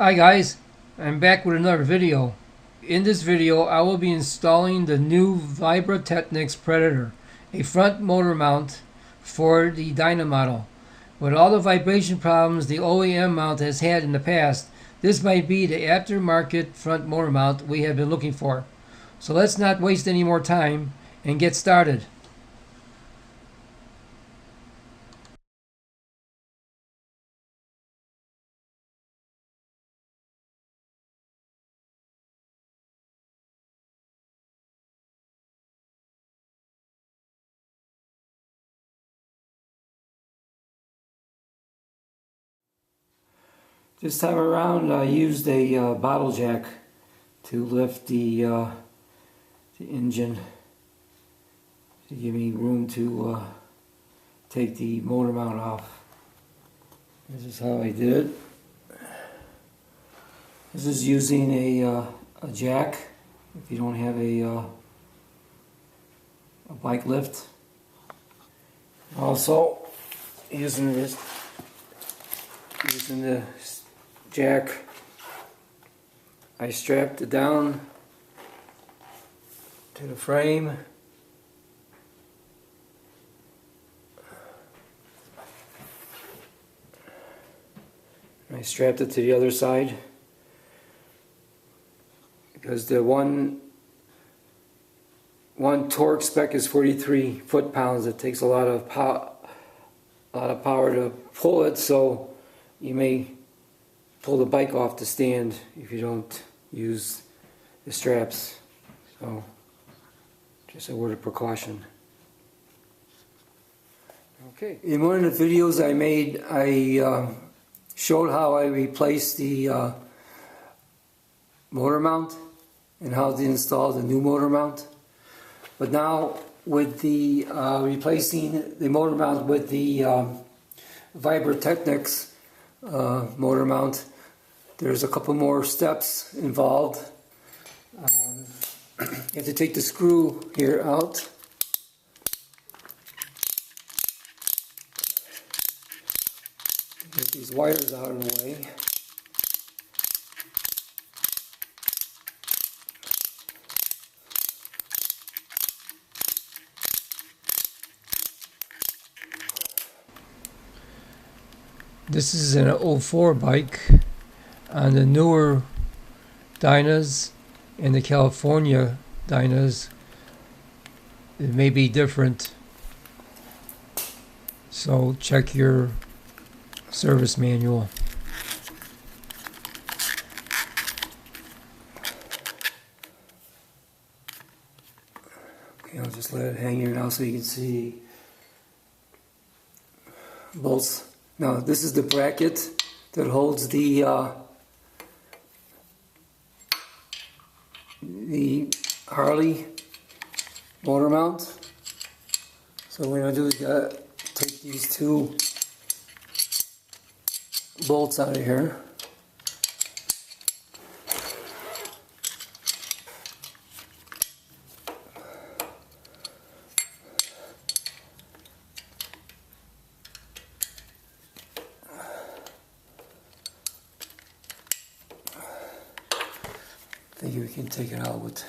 Hi guys, I'm back with another video. In this video I will be installing the new Vibra-Technics Predator, a front motor mount for the Dyna model. With all the vibration problems the OEM mount has had in the past, this might be the aftermarket front motor mount we have been looking for. So let's not waste any more time and get started. This time around I used a bottle jack to lift the engine to give me room to take the motor mount off. This is how I did it. This is using a jack if you don't have a bike lift. Also using the jack, I strapped it down to the frame. I strapped it to the other side because the one torque spec is 43 foot-pounds. It takes a lot of power to pull it, so you may pull the bike off the stand if you don't use the straps. So just a word of precaution. Okay. In one of the videos I made, I showed how I replaced the motor mount and how to install the new motor mount. But now with the replacing the motor mount with the Vibra-Technics motor mount, there's a couple more steps involved. You have to take the screw here out. Get these wires out of the way. This is an 04 bike. On the newer Dynas and the California Dynas, it may be different. So check your service manual. Okay, I'll just let it hang here now so you can see bolts. Now this is the bracket that holds the Harley motor mount. So what we're going to do is take these two bolts out of here. I think we can take it out with...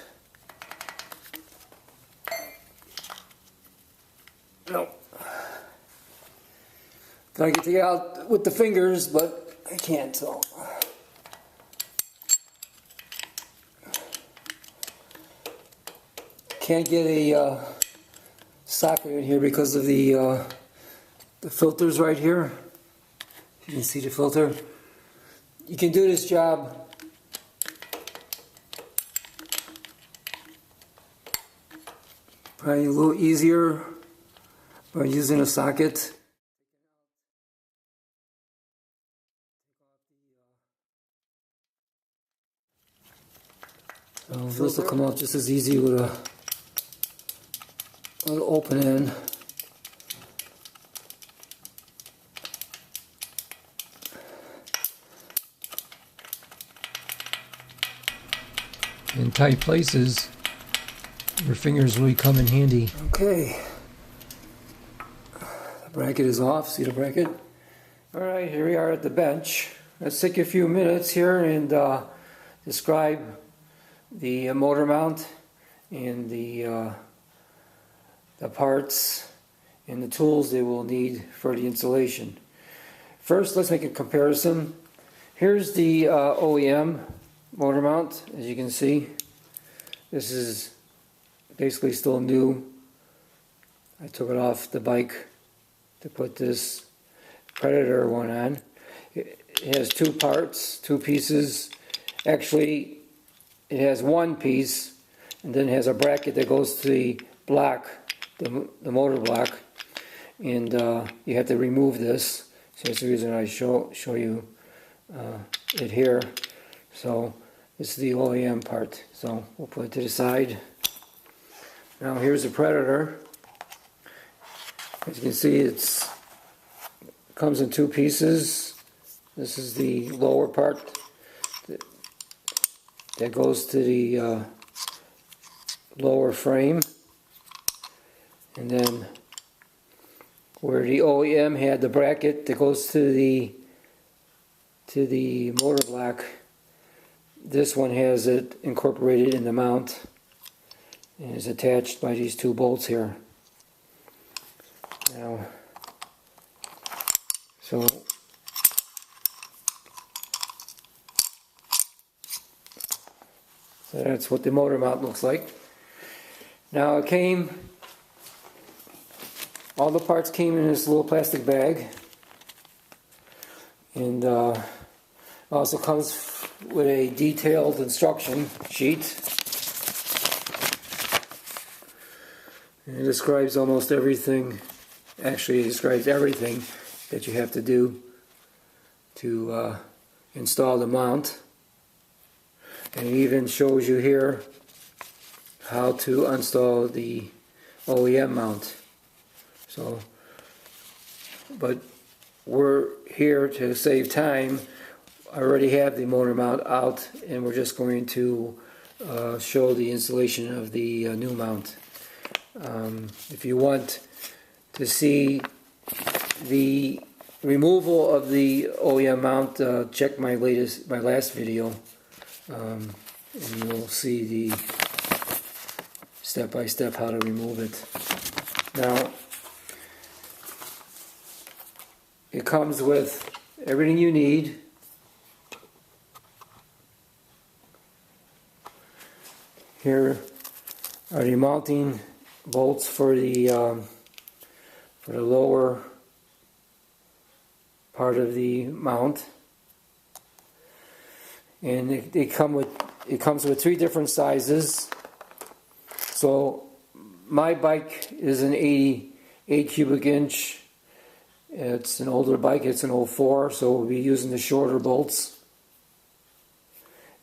No. I can take it out with the fingers, but I can't, so... Can't get a socket in here because of the filters right here. You can see the filter. You can do this job probably a little easier by using a socket. So this will come out just as easy with a little open end. In tight places, your fingers really come in handy. Okay. The bracket is off. See the bracket? Alright, here we are at the bench. let's take a few minutes here and describe the motor mount and the parts and the tools they will need for the installation. First, let's make a comparison. Here's the OEM motor mount. As you can see, this is basically still new. I took it off the bike to put this Predator one on. It has two parts, two pieces. Actually, it has one piece, and then it has a bracket that goes to the block, the motor block, and you have to remove this. So that's the reason I show you it here. So this is the OEM part. So we'll put it to the side. Now here's the Predator. As you can see, it comes in two pieces. This is the lower part that goes to the lower frame, and then where the OEM had the bracket that goes to the motor block, this one has it incorporated in the mount and is attached by these two bolts here. Now, so that's what the motor mount looks like. Now all the parts came in this little plastic bag, and also comes with a detailed instruction sheet. And it describes almost everything. Actually, it describes everything that you have to do to install the mount. And it even shows you here how to install the OEM mount. So, but we're here to save time. I already have the motor mount out, and we're just going to show the installation of the new mount. If you want to see the removal of the OEM mount, check my last video, and you'll see the step-by-step how to remove it. Now, it comes with everything you need. Here are the mounting bolts for the lower part of the mount, and it comes with three different sizes. So my bike is an 88 cubic inch. It's an older bike, it's an 04, so we'll be using the shorter bolts.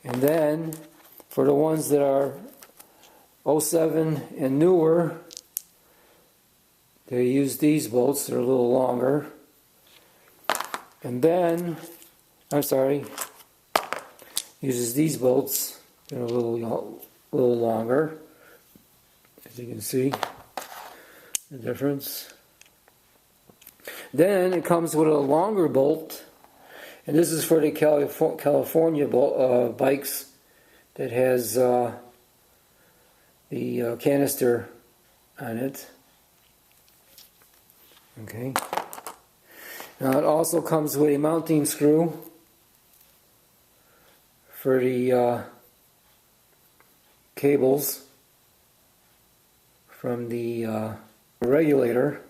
And then for the ones that are 07 and newer, they use these bolts, they're a little longer. And then, uses these bolts, they're a little longer. As you can see the difference. Then it comes with a longer bolt, and this is for the California bikes that has the canister on it. Okay. Now it also comes with a mounting screw for the cables from the regulator.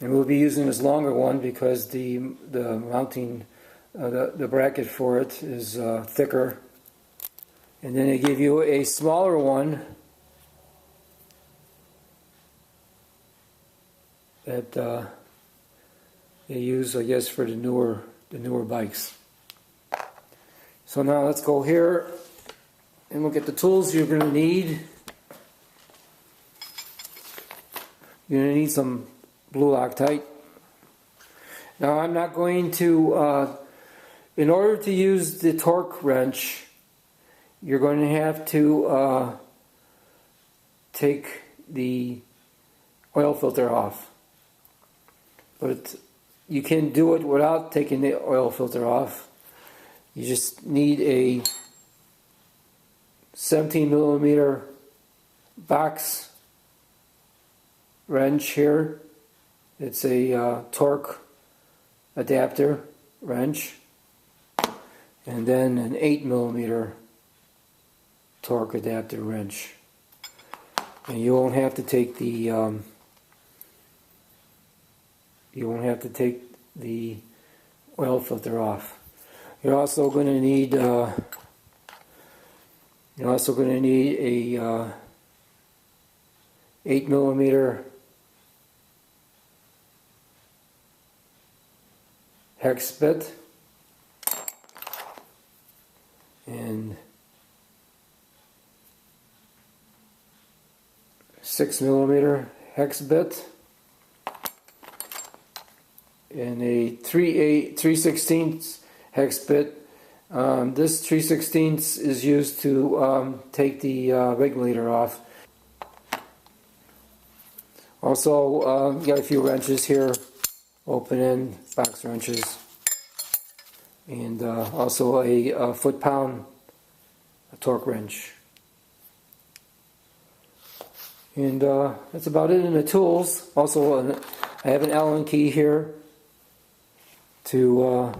And we'll be using this longer one because the mounting, the bracket for it is thicker. And then they give you a smaller one that they use, I guess, for the newer bikes. So now let's go here and look at the tools you're going to need. You're going to need some blue Loctite. Now I'm not going to, in order to use the torque wrench, you're going to have to take the oil filter off. But you can do it without taking the oil filter off. You just need a 17mm box wrench here. It's a torque adapter wrench, and then an 8mm torque adapter wrench. And you won't have to take the oil filter off. You're also going to need a 8mm hex bit and 6mm hex bit and a 3/16 hex bit. This 3/16 is used to take the regulator off. Also, you got a few wrenches here, open end box wrenches, and also a foot-pound torque wrench. And that's about it in the tools. Also, I have an Allen key here to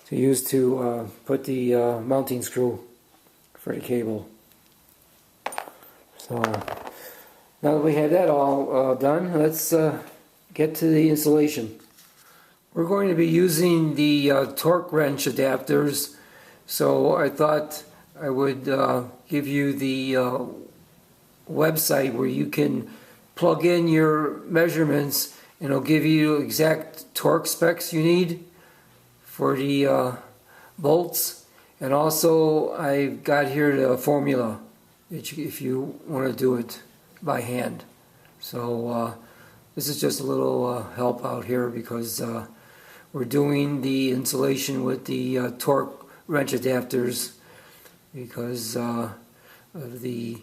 use to put the mounting screw for the cable. So now that we have that all done, let's get to the installation. We're going to be using the torque wrench adapters, so I thought I would give you the website where you can plug in your measurements and it'll give you exact torque specs you need for the bolts. And also I've got here the formula if you want to do it by hand. So this is just a little help out here because we're doing the installation with the torque wrench adapters because of the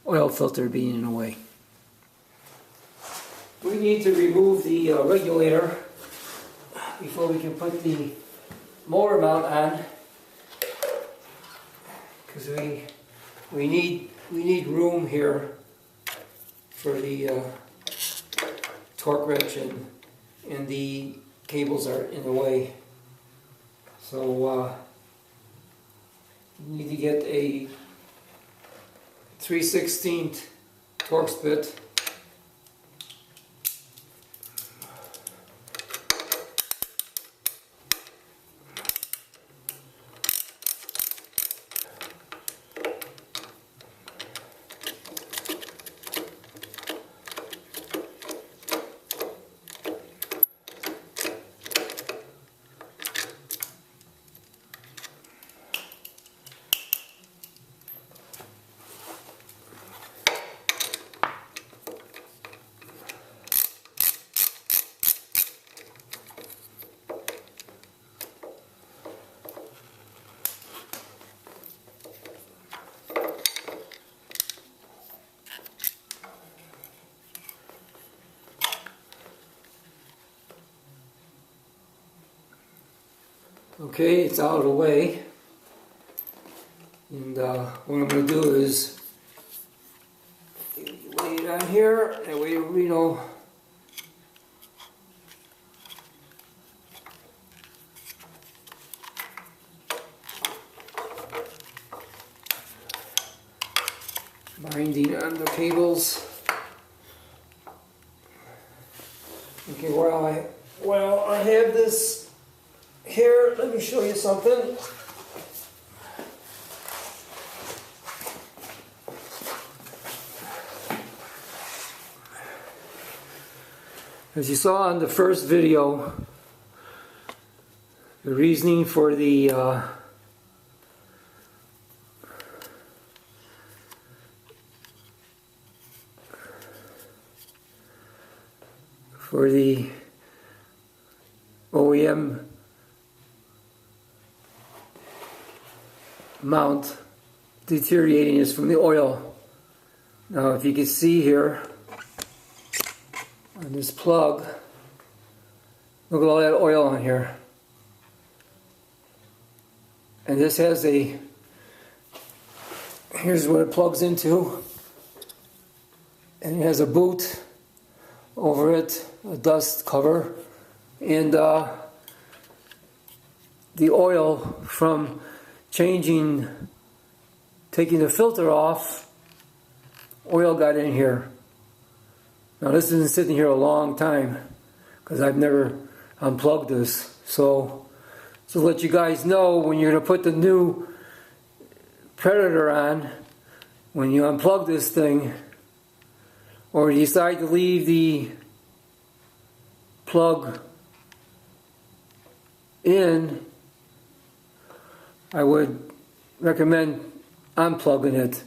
oil filter being in the way. We need to remove the regulator before we can put the motor mount on, because we need room here for the torque wrench, and the cables are in the way. So you need to get a 3/16 Torx bit. Okay, it's out of the way, and what I'm going to do is lay it on here, and we know binding on the cables. Okay, while I have this here, let me show you something. As you saw in the first video, the reasoning for the OEM mount deteriorating is from the oil. Now, if you can see here on this plug, Look at all that oil on here. And this has a, here's what it plugs into. And it has a boot over it, a dust cover. And the oil from taking the filter off, oil got in here. Now this has been sitting here a long time because I've never unplugged this. So to let you guys know, when you're going to put the new Predator on, when you unplug this thing, or you decide to leave the plug in, I would recommend unplugging it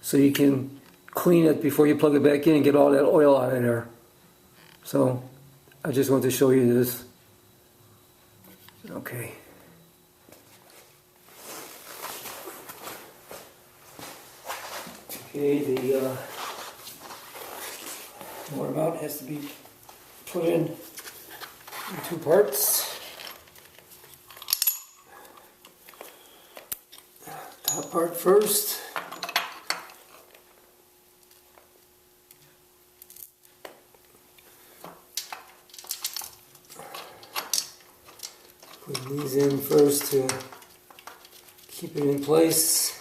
so you can clean it before you plug it back in and get all that oil out of there. So I just want to show you this. Okay. Okay, the motor mount has to be put in two parts. Top part first. Put these in first to keep it in place.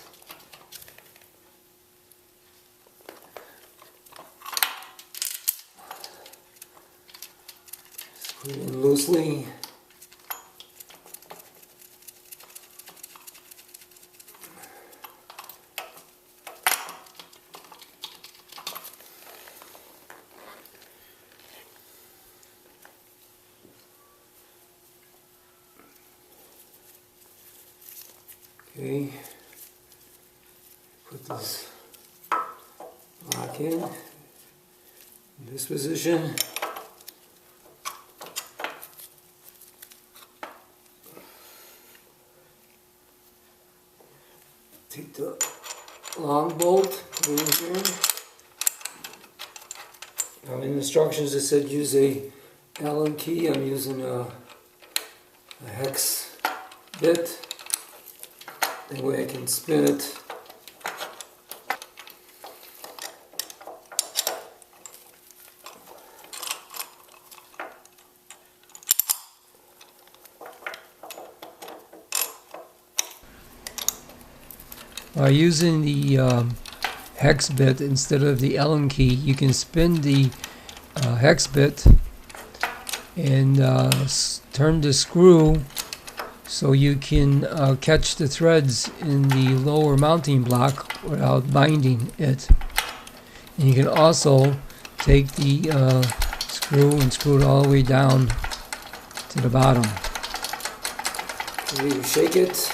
Just put it in loosely. Okay, put this lock in this position. Take the long bolt, put it in here. Now in the instructions it said use a Allen key. I'm using a hex bit. That way I can spin it. By using the hex bit instead of the Allen key, you can spin the hex bit and turn the screw so you can catch the threads in the lower mounting block without binding it. And you can also take the screw and screw it all the way down to the bottom. You shake it,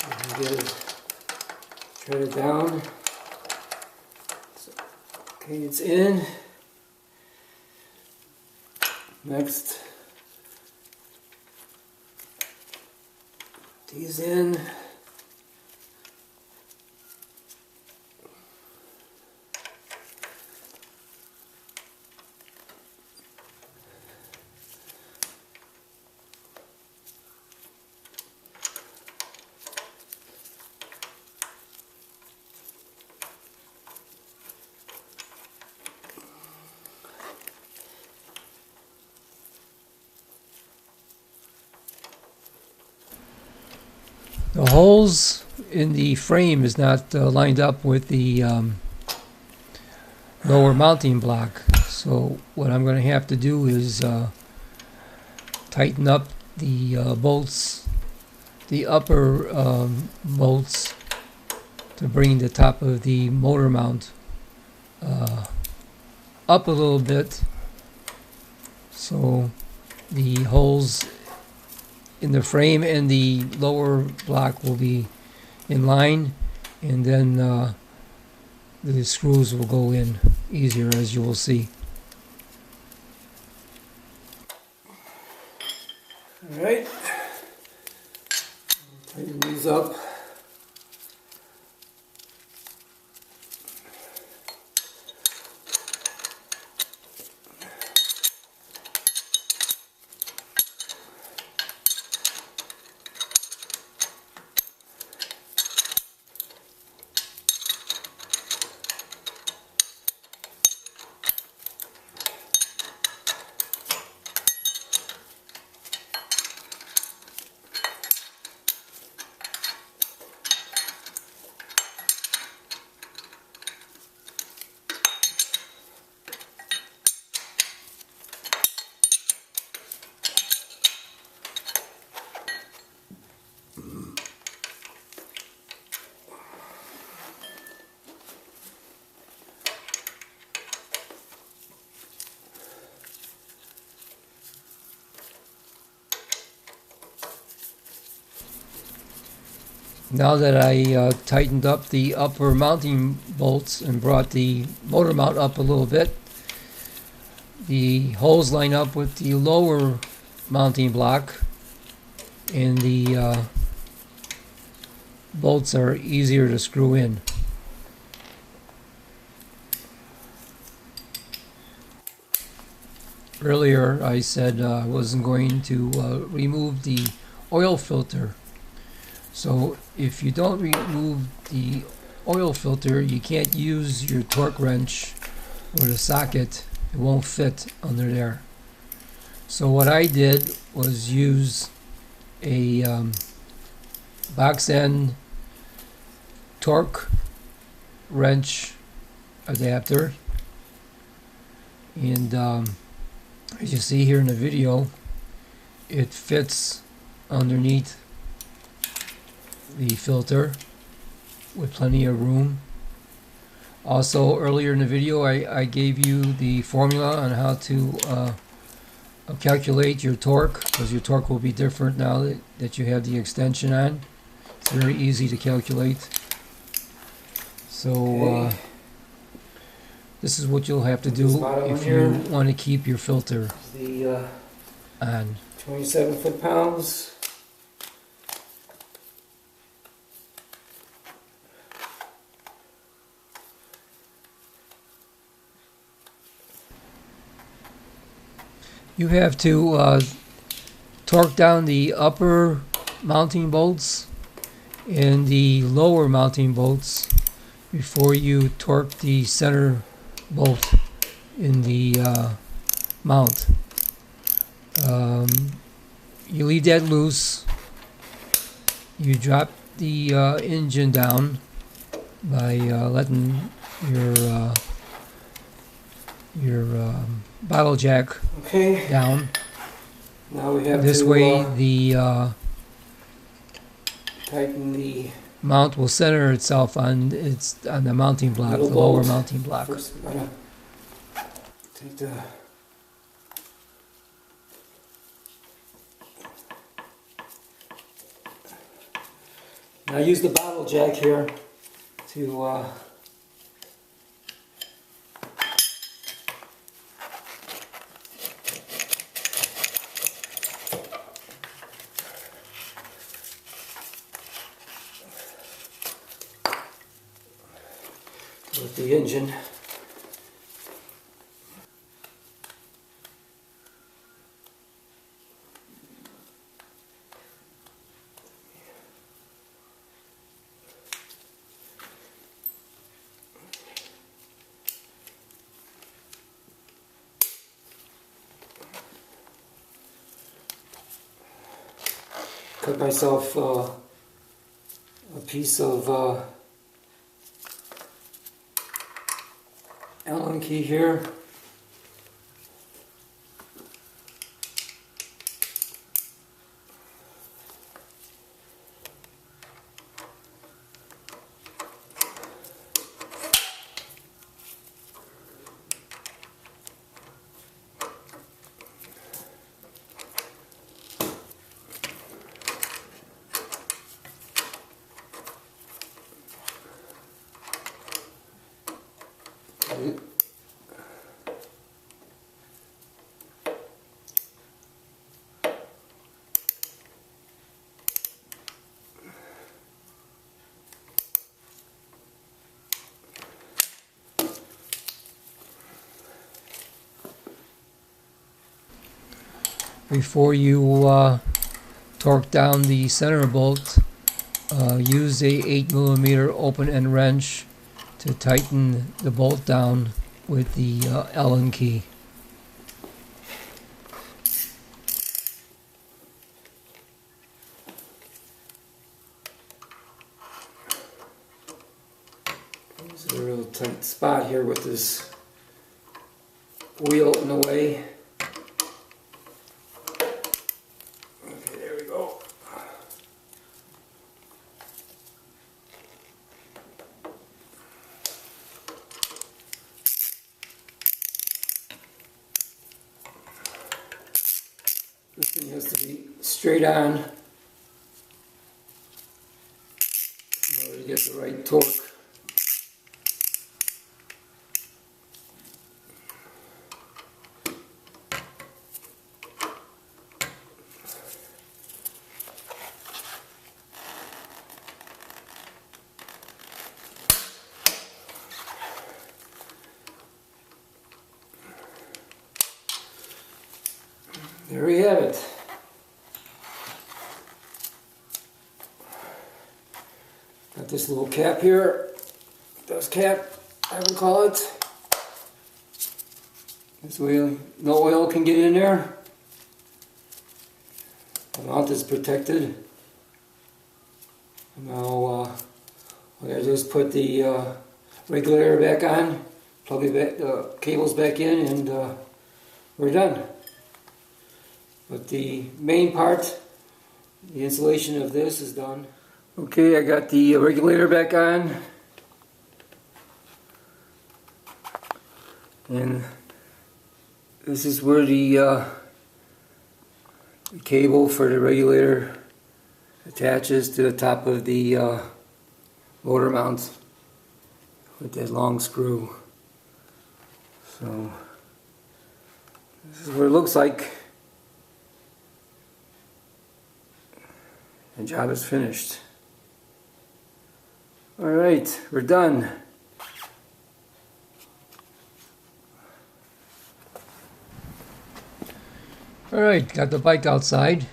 and get it, thread it down. So, okay, it's in. Next, these in. The holes in the frame is not lined up with the lower mounting block, so what I'm going to have to do is tighten up the bolts, the upper bolts, to bring the top of the motor mount up a little bit, so the holes in the frame and the lower block will be in line, and then the screws will go in easier, as you will see. Alright, tighten these up. Now that I tightened up the upper mounting bolts and brought the motor mount up a little bit, the holes line up with the lower mounting block, and the bolts are easier to screw in. Earlier I said I wasn't going to remove the oil filter. So if you don't remove the oil filter, you can't use your torque wrench or the socket. It won't fit under there. So what I did was use a box end torque wrench adapter, and as you see here in the video, it fits underneath the filter with plenty of room. Also, earlier in the video I gave you the formula on how to calculate your torque, because your torque will be different now that you have the extension on. It's very easy to calculate. So this is what you'll have to do if you want to keep your filter on. 27 foot-pounds. You have to torque down the upper mounting bolts and the lower mounting bolts before you torque the center bolt in the mount. You leave that loose. You drop the engine down by letting your bottle jack down. Now we have this to way the tighten the mount will center itself on the mounting block, the lower mounting block. First we're gonna take the now use the bottle jack here to with the engine. Cut myself a piece of Allen key here. Before you torque down the center bolt, use a 8mm open end wrench to tighten the bolt down with the Allen key. There's a real tight spot here with this wheel in the way. Okay, there we go. This thing has to be straight on. get the right torque. There we have it. Got this little cap here. Dust cap, I would call it. This way no oil can get in there. The mount is protected. Now all I gotta do is put the regulator back on, plug the cables back in, and we're done. But the main part, the installation of this is done. Okay, I got the regulator back on. And this is where the cable for the regulator attaches to the top of the motor mount with that long screw. So this is what it looks like. The job is finished. Alright, we're done. Alright, got the bike outside.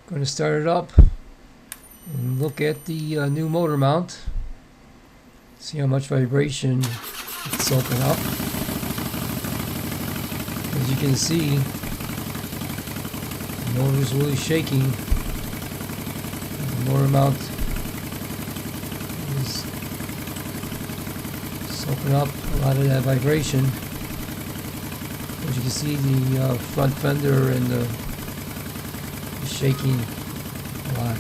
Going to start it up and look at the new motor mount. See how much vibration it's soaking up. As you can see, the motor is really shaking. The motor mount is soaking up a lot of that vibration. As you can see, the front fender and the is shaking a lot.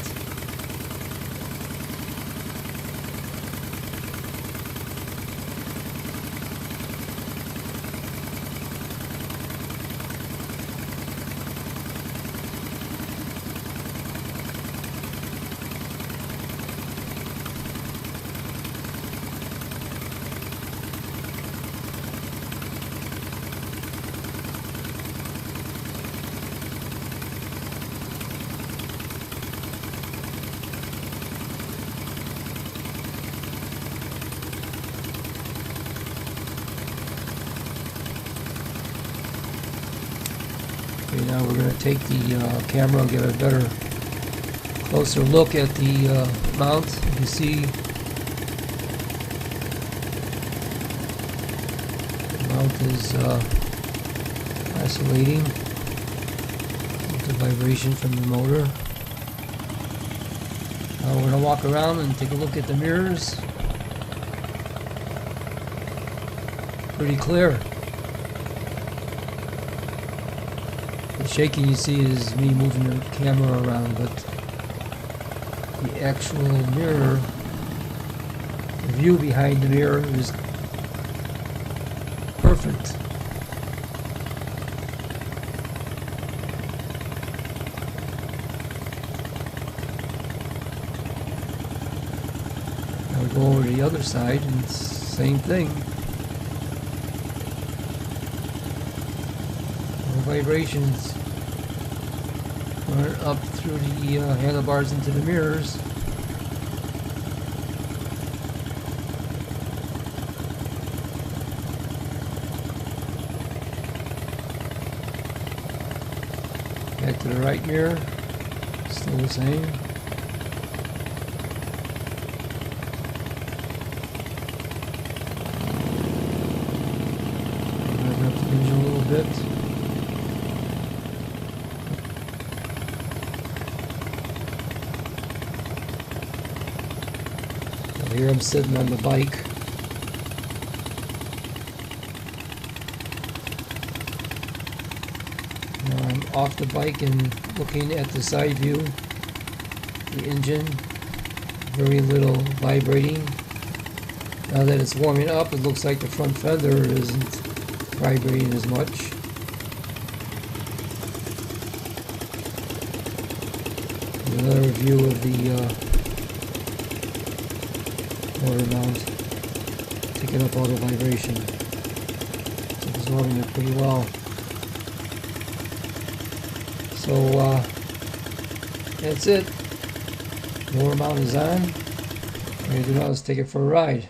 Okay, now we're going to take the camera and get a better, closer look at the mount. You can see the mount is oscillating with the vibration from the motor. Now we're going to walk around and take a look at the mirrors. Pretty clear. The shaking you see is me moving the camera around, but the actual mirror, the view behind the mirror is perfect. Now we go over to the other side and it's the same thing. Vibrations run up through the handlebars into the mirrors. Back to the right mirror, still the same. Rev up the engine a little bit. Here I'm sitting on the bike. Now I'm off the bike and looking at the side view. The engine, very little vibrating. Now that it's warming up, it looks like the front fender isn't vibrating as much. Another view of the motor mount, taking up all the vibration. It's absorbing it pretty well. So that's it. Motor mount is on. What we're going to do now is take it for a ride.